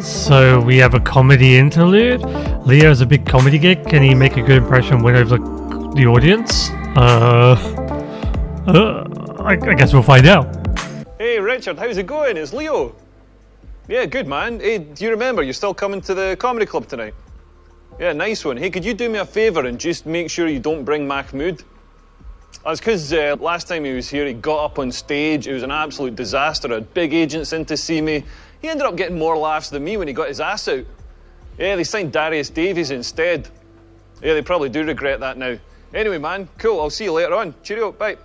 So we have a comedy interlude. Leo's a big comedy geek. Can he make a good impression, win over the audience? I guess we'll find out. Hey Richard, how's it going? It's Leo. Yeah, good man. Hey, do you remember you're still coming to the comedy club tonight? Yeah, nice one. Hey, could you do me a favour and just make sure you don't bring Mahmood? That's because last time he was here, he got up on stage. It was an absolute disaster. I had big agents in to see me. He ended up getting more laughs than me when he got his ass out. Yeah, they signed Darius Davies instead. Yeah, they probably do regret that now. Anyway, man, cool. I'll see you later on. Cheerio, bye.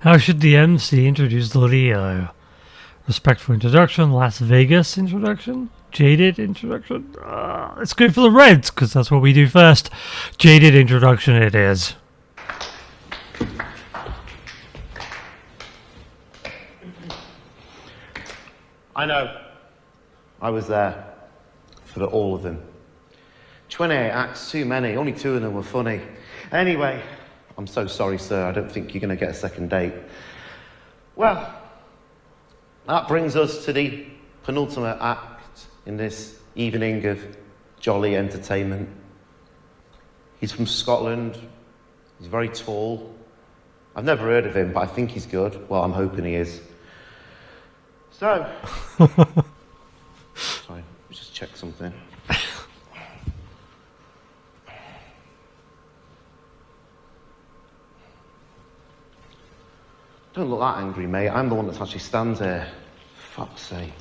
How should the MC introduce Leo? Respectful introduction, Las Vegas introduction, jaded introduction. Let's go for the Reds, because that's what we do first. Jaded introduction it is. I know. I was there for all of them. 28 acts, too many. Only 2 of them were funny. Anyway, I'm so sorry, sir. I don't think you're going to get a second date. Well, that brings us to the penultimate act in this evening of jolly entertainment. He's from Scotland. He's very tall. I've never heard of him, but I think he's good. Well, I'm hoping he is. So, sorry, just check something. Don't look that angry, mate. I'm the one that actually stands here. Fuck's sake.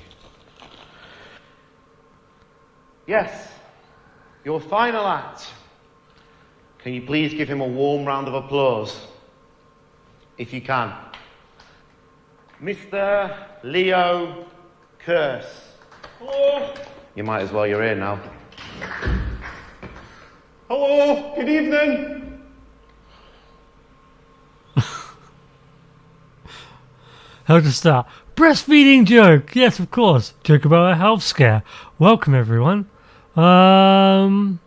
Yes, your final act. Can you please give him a warm round of applause? If you can. Mr. Leo Curse. Hello. You might as well, you're here now. Hello, good evening. How to start? Breastfeeding joke. Yes, of course. Joke about a health scare. Welcome, everyone. Well,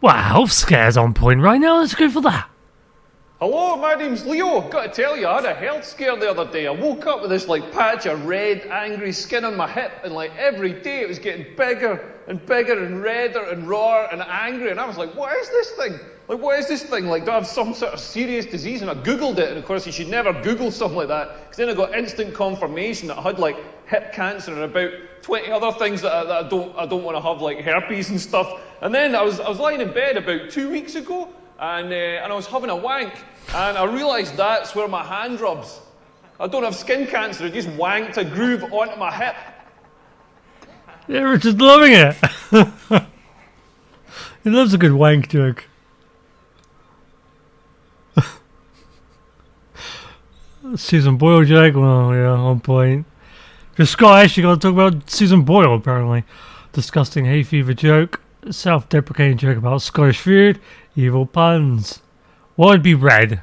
health scare's on point right now. Let's go for that. Hello, my name's Leo. Got to tell you, I had a health scare the other day. I woke up with this patch of red, angry skin on my hip, and every day it was getting bigger and bigger and redder and rawer and angry. And I was like, what is this thing? What is this thing? Do I have some sort of serious disease? And I googled it, and of course you should never Google something like that, because then I got instant confirmation that I had hip cancer and about 20 other things that I don't want to have, herpes and stuff. And then I was lying in bed about 2 weeks ago, and I was having a wank, and I realised that's where my hand rubs. I don't have skin cancer, I just wanked a groove onto my hip. Yeah, Richard's loving it. He loves a good wank joke. Susan Boyle joke, well, yeah, on point. If you're Scottish, you got to talk about Susan Boyle, apparently. Disgusting hay fever joke. Self-deprecating joke about Scottish food. Evil puns. What would be red?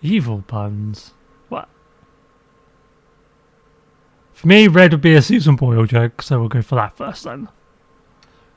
Evil puns. What? For me, red would be a Susan Boyle joke, so we'll go for that first then.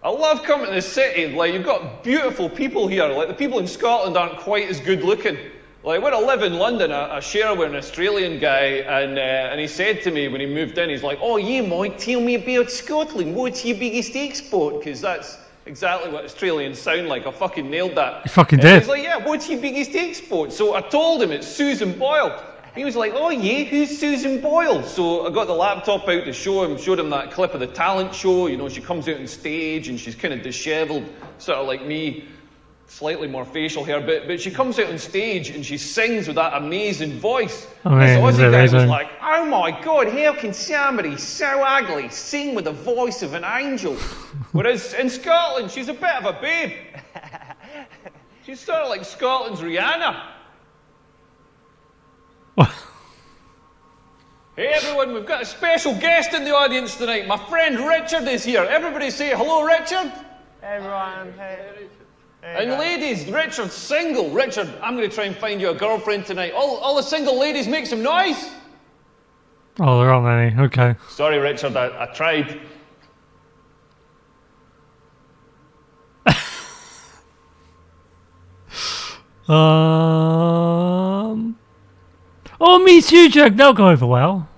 I love coming to the city. You've got beautiful people here. The people in Scotland aren't quite as good looking. When I live in London, I share with an Australian guy, and he said to me when he moved in, he's like, oh yeah, mate, tell me about Scotland. What's your biggest export? Because that's exactly what Australians sound like. I fucking nailed that. You fucking did. He's like, yeah, what's your biggest export? So I told him it's Susan Boyle. He was like, oh yeah, who's Susan Boyle? So I got the laptop out to showed him that clip of the talent show. She comes out on stage and she's kind of dishevelled, sort of like me. slightly more facial hair, but she comes out on stage and she sings with that amazing voice. I mean, This is Aussie it guy was amazing? like, oh my God, how can somebody so ugly sing with the voice of an angel? Whereas in Scotland, she's a bit of a babe. She's sort of like Scotland's Rihanna. Hey everyone, we've got a special guest in the audience tonight. My friend Richard is here. Everybody say hello, Richard. Hey everyone, hey. And ladies, Richard's single. Richard, I'm going to try and find you a girlfriend tonight. All the single ladies, make some noise. Oh, there aren't any. Okay. Sorry, Richard, I tried. Oh, Me Too joke. That'll go over well.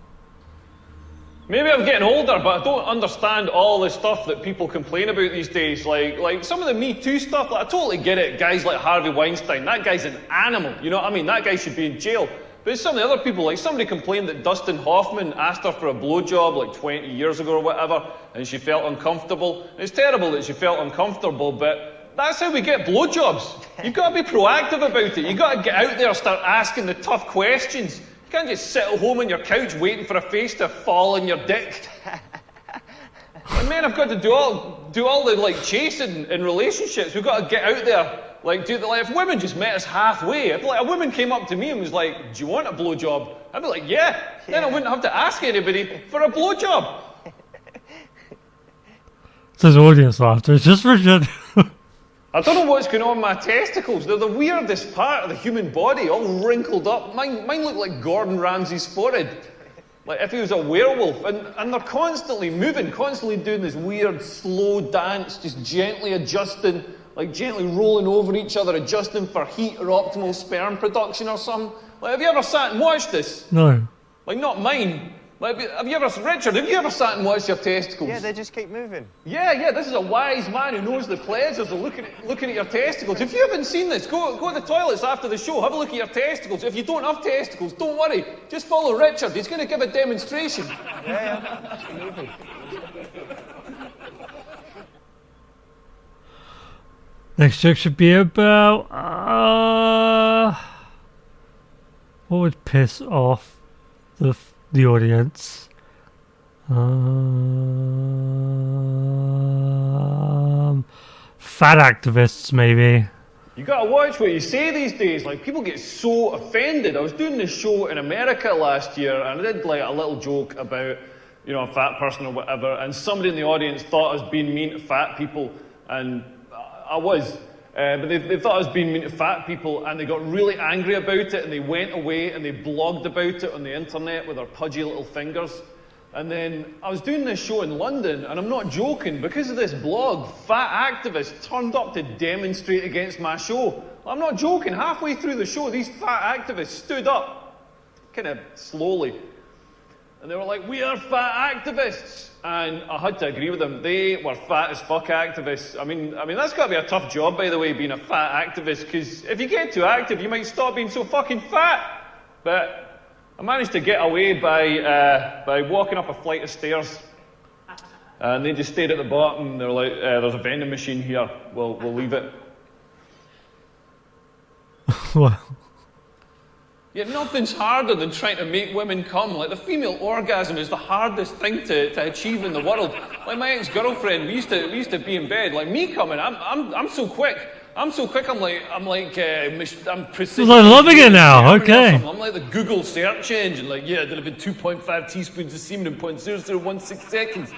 Maybe I'm getting older, but I don't understand all the stuff that people complain about these days. Like some of the Me Too stuff, I totally get it. Guys like Harvey Weinstein, that guy's an animal. You know what I mean? That guy should be in jail. But some of the other people, like somebody complained that Dustin Hoffman asked her for a blowjob like 20 years ago or whatever, and she felt uncomfortable. And it's terrible that she felt uncomfortable, but that's how we get blowjobs. You've got to be proactive about it. You've got to get out there and start asking the tough questions. You can't just sit at home on your couch waiting for a face to fall on your dick. And men have got to do all the like chasing in relationships. We've got to get out there. Like if women just met us halfway, if like a woman came up to me and was like, "Do you want a blowjob?" I'd be like, "Yeah." Then I wouldn't have to ask anybody for a blowjob. There's audience laughter. It's just Richard. I don't know what's going on with my testicles. They're the weirdest part of the human body, all wrinkled up. Mine look like Gordon Ramsay's forehead. Like if he was a werewolf. And they're constantly moving, constantly doing this weird slow dance, just gently adjusting, like gently rolling over each other, adjusting for heat or optimal sperm production or something. Like, have you ever sat and watched this? No. Like, not mine. Like, Richard, have you ever sat and watched your testicles? Yeah, they just keep moving. Yeah, this is a wise man who knows the pleasures of looking at your testicles. If you haven't seen this, go to the toilets after the show, have a look at your testicles. If you don't have testicles, don't worry. Just follow Richard. He's going to give a demonstration. Yeah. Moving. Next joke should be about what would piss off the audience. Fat activists, maybe. You gotta watch what you say these days. Like, people get so offended. I was doing this show in America last year, and I did like a little joke about, a fat person or whatever, and somebody in the audience thought I was being mean to fat people, and I was. But they thought I was being mean to fat people, and they got really angry about it, and they went away and they blogged about it on the internet with their pudgy little fingers. And then I was doing this show in London, and I'm not joking, because of this blog, fat activists turned up to demonstrate against my show. I'm not joking, halfway through the show, these fat activists stood up, kind of slowly, and they were like, "We are fat activists." And I had to agree with them. They were fat as fuck activists. I mean, that's got to be a tough job, by the way, being a fat activist, because if you get too active, you might stop being so fucking fat. But I managed to get away by walking up a flight of stairs. And they just stayed at the bottom. They were like, "There's a vending machine here. We'll leave it." Well, Yeah, nothing's harder than trying to make women come. Like, the female orgasm is the hardest thing to achieve in the world. Like, my ex-girlfriend, we used to be in bed. Like, me coming, I'm so quick. I'm precision. I'm loving it now. Okay. I'm like the Google search engine. Like, yeah, there'd have been 2.5 teaspoons of semen in 0.0016 seconds.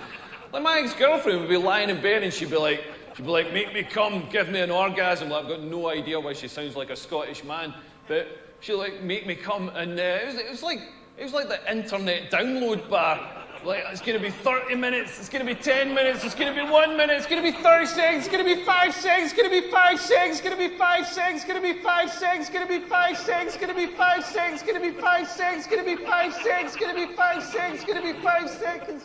Like, my ex-girlfriend would be lying in bed and she'd be like, "Make me come, give me an orgasm." Like, I've got no idea why she sounds like a Scottish man, but she'd like make me come, and it was like the internet download bar. Like, it's going to be 30 minutes, it's going to be 10 minutes, it's going to be 1 minute, it's going to be 30 seconds, it's going to be 5 seconds, it's going to be 5 seconds, it's going to be 5 seconds, it's going to be 5 seconds, it's going to be 5 seconds, it's going to be 5 seconds, it's going to be 5 seconds, it's going to be 5 seconds, it's going to be 5 seconds, it's going to be 5 seconds.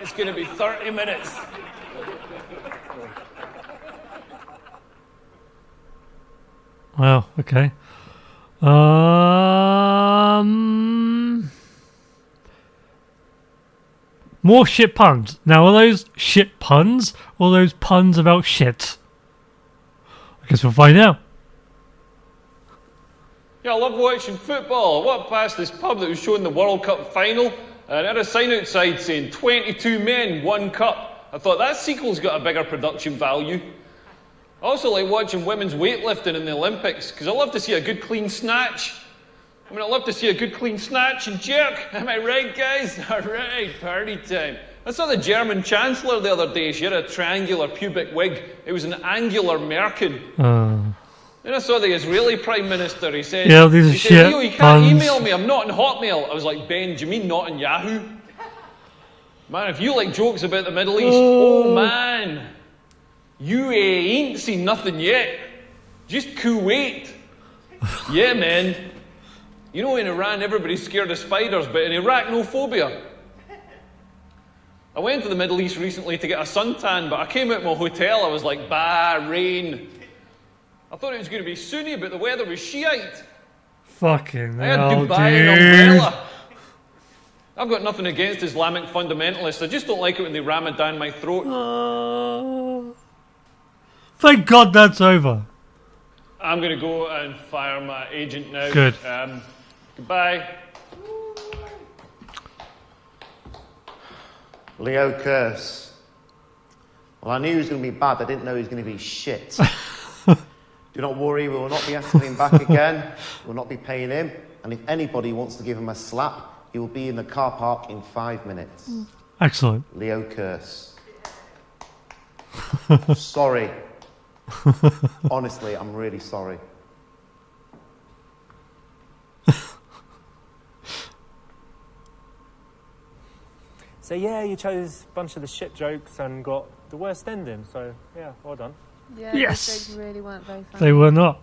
It's going to be 30 minutes. Wow, okay. More shit puns. Now, are those shit puns or those puns about shit? I guess we'll find out. Yeah, I love watching football. I walked past this pub that was showing the World Cup final, and it had a sign outside saying 22 men, 1 cup. I thought that sequel's got a bigger production value. I also like watching women's weightlifting in the Olympics, because I love to see a good clean snatch. I mean, I love to see a good clean snatch and jerk. Am I right, guys? All right, party time. I saw the German Chancellor the other day. She had a triangular pubic wig. It was an angular merkin. Then I saw the Israeli Prime Minister. He said, yeah, these are shit Leo, you can't puns. email me. I'm not on Hotmail. I was like, Ben, do you mean not on Yahoo? Man, if you like jokes about the Middle East, oh man, you ain't seen nothing yet. Just Kuwait. Yeah, man. You know, in Iran, everybody's scared of spiders, but in Iraq, no phobia. I went to the Middle East recently to get a suntan, but I came out of my hotel, I was like, bah, rain. I thought it was going to be Sunni, but the weather was Shiite. Fucking I had hell, Dubai dude. and umbrella. I've got nothing against Islamic fundamentalists. I just don't like it when they Ramadan my throat. Thank God that's over. I'm going to go and fire my agent now. Good. Goodbye. Leo Curse. Well, I knew he was going to be bad. I didn't know he was going to be shit. Do not worry, we will not be asking him back again. We will not be paying him. And if anybody wants to give him a slap, he will be in the car park in 5 minutes. Excellent. Leo Curse. Sorry. Honestly, I'm really sorry. So yeah, you chose a bunch of the shit jokes and got the worst ending. So yeah, well done. Yeah, Yes. those jokes really weren't very funny. They were not.